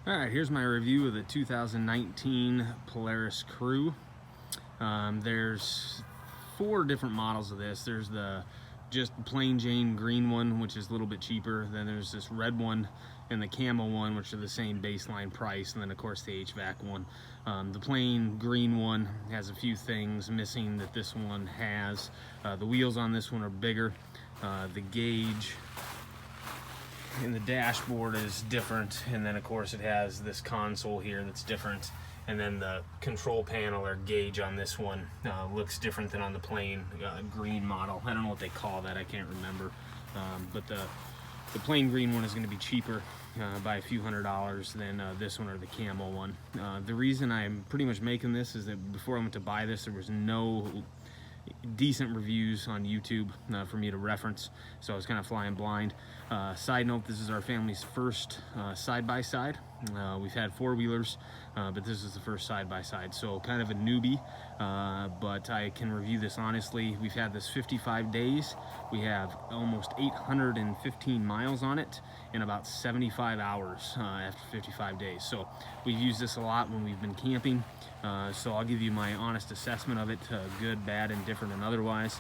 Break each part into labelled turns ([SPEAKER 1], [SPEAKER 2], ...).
[SPEAKER 1] Alright, here's my review of the 2019 Polaris Crew. There's 4 different models of this. There's the just plain Jane green one, which is a little bit cheaper. Then there's this red one and the camo one, which are the same baseline price. And then of course the HVAC one. The plain green one has a few things missing that this one has. The wheels on this one are bigger. The gauge and the dashboard is different, and then of course it has this console here that's different, and then the control panel or gauge on this one looks different than on the plain green model. I don't know what they call that, I can't remember, but the plain green one is going to be cheaper by a few $100s than this one or the camo one. The reason I'm pretty much making this is that before I went to buy this, there was no decent reviews on YouTube for me to reference, so I was kind of flying blind. Side note, this is our family's first side-by-side. We've had four-wheelers, but this is the first side-by-side, so kind of a newbie, but I can review this honestly. We've had this 55 days. We have almost 815 miles on it in about 75 hours after 55 days. So we've used this a lot when we've been camping. So I'll give you my honest assessment of it, good, bad, indifferent, and otherwise.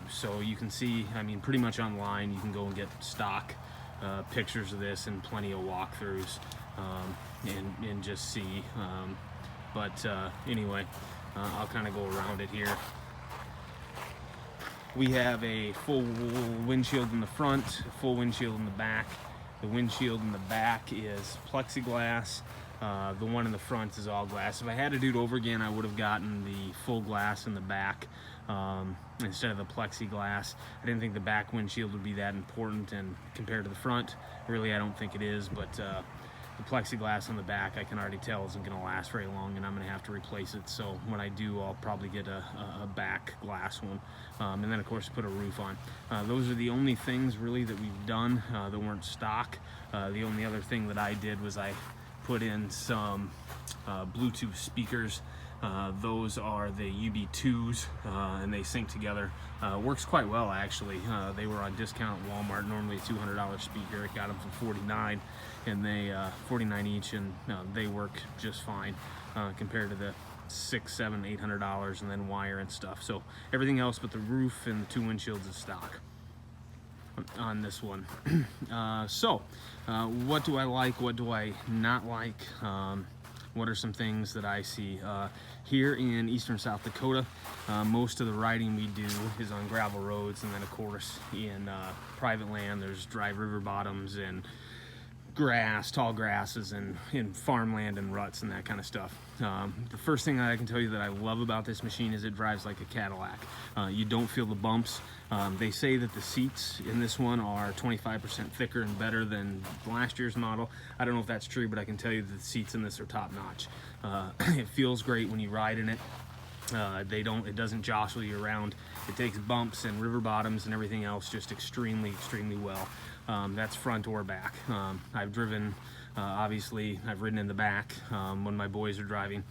[SPEAKER 1] So you can see, I mean, pretty much online, you can go and get stock pictures of this and plenty of walkthroughs and just see. Anyway, I'll kind of go around it here. We have a full windshield in the front, a full windshield in the back. The windshield in the back is plexiglass. The one in the front is all glass. If I had to do it over again, I would have gotten the full glass in the back instead of the plexiglass. I didn't think the back windshield would be that important, and compared to the front, really I don't think it is, but the plexiglass on the back I can already tell isn't going to last very long, and I'm going to have to replace it. So when I do, I'll probably get a back glass one, and then of course put a roof on. Those are the only things really that we've done that weren't stock. The only other thing that I did was I put in some Bluetooth speakers. Those are the UB2s, and they sync together. Works quite well, actually. They were on discount at Walmart, normally a $200 speaker. I got them for $49, and they $49 each, and they work just fine compared to the $600, $700, $800 and then wire and stuff. So everything else but the roof and the 2 windshields is stock on this one. What do I like? What do I not like? What are some things that I see? Here in eastern South Dakota, most of the riding we do is on gravel roads, and then of course in private land there's dry river bottoms and grass, tall grasses, and in farmland and ruts and that kind of stuff. The first thing that I can tell you that I love about this machine is it drives like a Cadillac. You don't feel the bumps. They say that the seats in this one are 25% thicker and better than last year's model. I don't know if that's true, but I can tell you that the seats in this are top notch. It feels great when you ride in it. It doesn't jostle you around. It takes bumps and river bottoms and everything else just extremely well. That's front or back. I've driven, obviously I've ridden in the back when my boys are driving,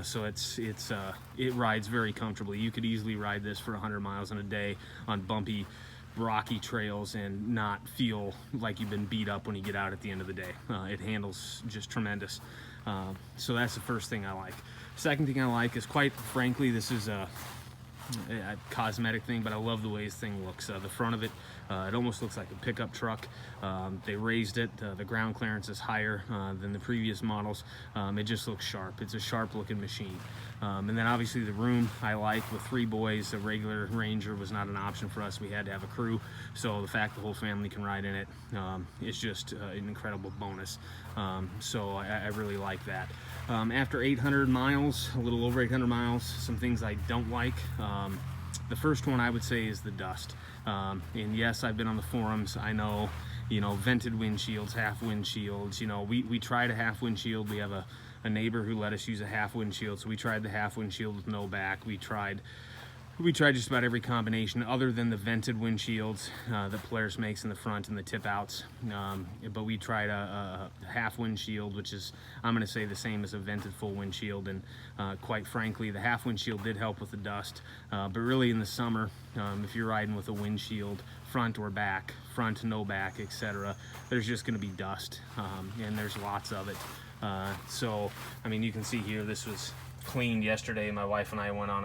[SPEAKER 1] so it rides very comfortably. You could easily ride this for 100 miles in a day on bumpy, rocky trails and not feel like you've been beat up when you get out at the end of the day. It handles just tremendous. So that's the first thing I like. Second thing I like is, quite frankly, this is a cosmetic thing, but I love the way this thing looks. The front of it, it almost looks like a pickup truck. They raised it. The ground clearance is higher than the previous models. It just looks sharp. It's a sharp looking machine. And then obviously the room I like. With 3 boys, a regular Ranger was not an option for us. We had to have a crew, so the fact the whole family can ride in it is just an incredible bonus. So I really like that. After 800 miles, a little over 800 miles, some things I don't like. The first one I would say is the dust. And yes, I've been on the forums. I know, vented windshields, half windshields. We tried a half windshield. We have a neighbor who let us use a half windshield, so we tried the half windshield with no back. We tried just about every combination other than the vented windshields that Polaris makes in the front and the tip outs. But we tried a half windshield, which is, I'm going to say, the same as a vented full windshield. And quite frankly, the half windshield did help with the dust. But really in the summer, if you're riding with a windshield front or back, front, no back, etc., there's just going to be dust, and there's lots of it. So, I mean, you can see here, this was cleaned yesterday. My wife and I went on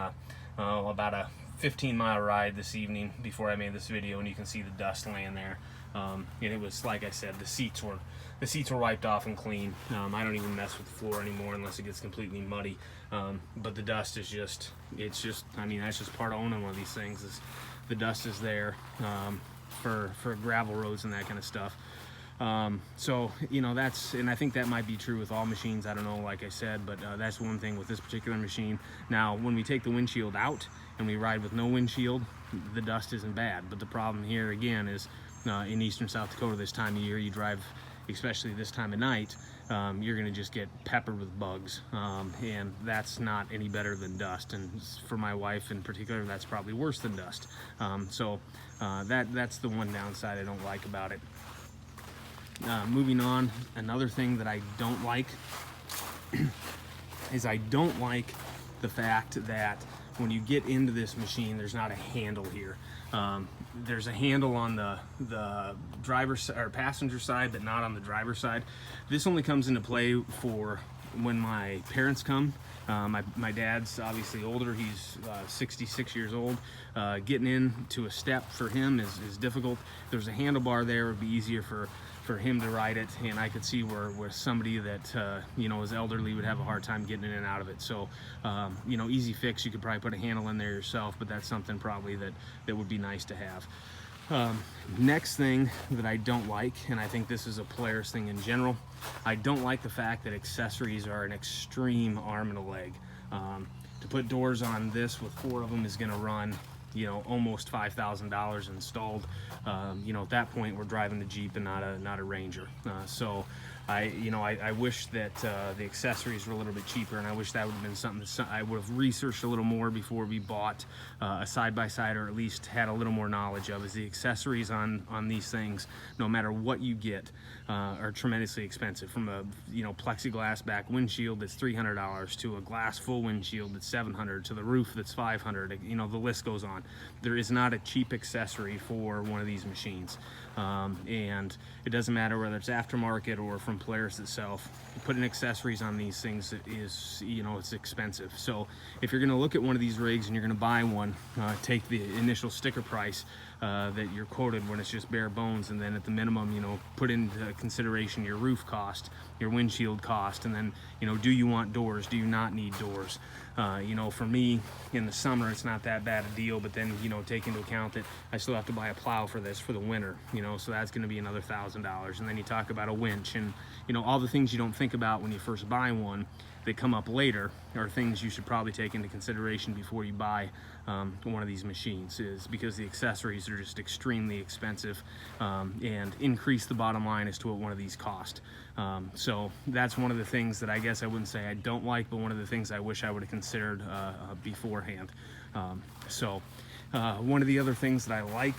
[SPEAKER 1] about a 15-mile ride this evening before I made this video, and you can see the dust laying there. And it was, like I said, the seats were wiped off and clean. I don't even mess with the floor anymore unless it gets completely muddy. But the dust is just, I mean, that's just part of owning one of these things, is the dust is there for gravel roads and that kind of stuff. So, you know, and I think that might be true with all machines. I don't know, like I said, but that's one thing with this particular machine. Now, when we take the windshield out and we ride with no windshield, the dust isn't bad. But the problem here, again, is in eastern South Dakota this time of year, you drive, especially this time of night, you're going to just get peppered with bugs, and that's not any better than dust. And for my wife in particular, that's probably worse than dust. So that's the one downside I don't like about it. Moving on, another thing that I don't like is I don't like the fact that when you get into this machine, there's not a handle here. There's a handle on the driver's or passenger side, but not on the driver's side. This only comes into play for when my parents come. My dad's obviously older. He's 66 years old. Getting into a step for him is difficult. There's a handlebar there. It would be easier for him to ride it, and I could see where somebody that you know, is elderly would have a hard time getting in and out of it. So you know, easy fix, you could probably put a handle in there yourself, but that's something probably that would be nice to have. Next thing that I don't like, and I think this is a Polaris thing in general, I don't like the fact that accessories are an extreme arm and a leg. To put doors on this with 4 of them is going to run, you know, almost $5,000 installed. You know, at that point we're driving the Jeep and not a Ranger. So I wish that the accessories were a little bit cheaper, and I wish that would have been something that I would have researched a little more before we bought a side-by-side, or at least had a little more knowledge of, is the accessories on these things, no matter what you get, are tremendously expensive. From a, you know, plexiglass back windshield that's $300 to a glass full windshield that's $700 to the roof that's $500. You know, the list goes on. There is not a cheap accessory for one of these machines, and it doesn't matter whether it's aftermarket or from Polaris itself. Putting accessories on these things is, you know, it's expensive. So if you're going to look at one of these rigs and you're going to buy one, take the initial sticker price that you're quoted when it's just bare bones, and then at the minimum, you know, put into consideration your roof cost, your windshield cost, and then, you know, do you want doors? Do you not need doors? You know, for me, in the summer, it's not that bad a deal, but then, you know, take into account that I still have to buy a plow for this for the winter, you know, so that's going to be another $1,000. And then you talk about a winch, and, you know, all the things you don't think about when you first buy one that come up later are things you should probably take into consideration before you buy one of these machines, is because the accessories are just extremely expensive, and increase the bottom line as to what one of these cost. So that's one of the things that I guess I wouldn't say I don't like, but one of the things I wish I would have considered beforehand. One of the other things that I like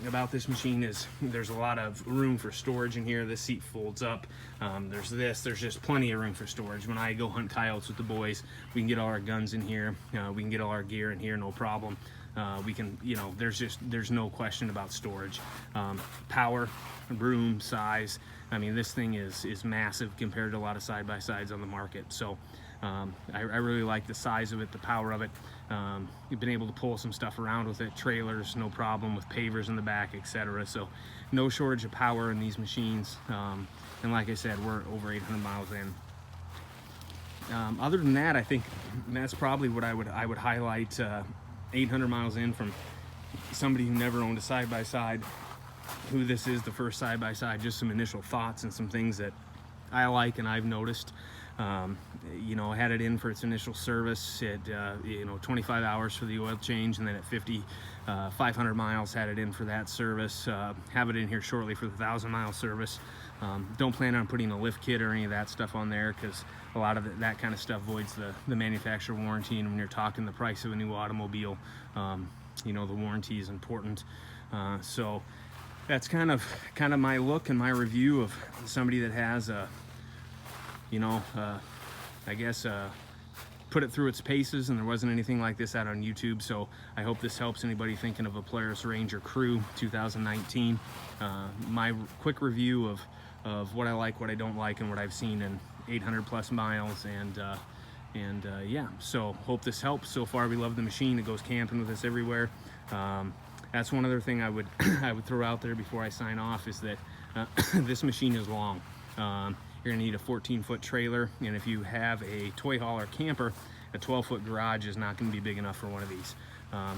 [SPEAKER 1] about this machine is there's a lot of room for storage in here. This seat folds up. There's just plenty of room for storage. When I go hunt coyotes with the boys, we can get all our guns in here. We can get all our gear in here, no problem. We can, you know, there's no question about storage. Power, room, size. I mean, this thing is massive compared to a lot of side-by-sides on the market. So I really like the size of it, the power of it. You've been able to pull some stuff around with it, trailers, no problem, with pavers in the back, etc. So no shortage of power in these machines. And like I said, we're over 800 miles in. Other than that, I think that's probably what I would highlight. 800 miles in, from somebody who never owned a side-by-side, who this is the first side-by-side, just some initial thoughts and some things that I like and I've noticed. You know, I had it in for its initial service at, you know, 25 hours for the oil change, and then at 500 miles had it in for that service. Have it in here shortly for the 1,000-mile service. Don't plan on putting a lift kit or any of that stuff on there, because a lot of that kind of stuff voids the manufacturer warranty, and when you're talking the price of a new automobile, you know, the warranty is important. So that's kind of my look and my review of somebody that has a, you know, I guess put it through its paces, and there wasn't anything like this out on YouTube. So I hope this helps anybody thinking of a Polaris Ranger Crew 2019. My quick review of what I like, what I don't like, and what I've seen in 800 plus miles. And yeah, so hope this helps. So far, we love the machine. It goes camping with us everywhere. That's one other thing I would I would throw out there before I sign off, is that this machine is long. You're gonna need a 14-foot trailer, and if you have a toy hauler camper, a 12-foot garage is not gonna be big enough for one of these.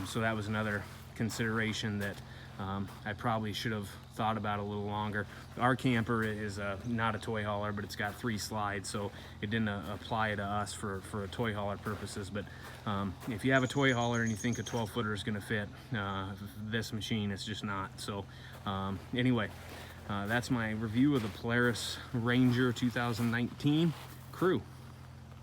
[SPEAKER 1] So that was another consideration that I probably should have thought about a little longer. Our camper is not a toy hauler, but it's got 3 slides, so it didn't apply to us for a toy hauler purposes. But if you have a toy hauler and you think a 12-footer is gonna fit, this machine is just not. So anyway, that's my review of the Polaris Ranger 2019 Crew.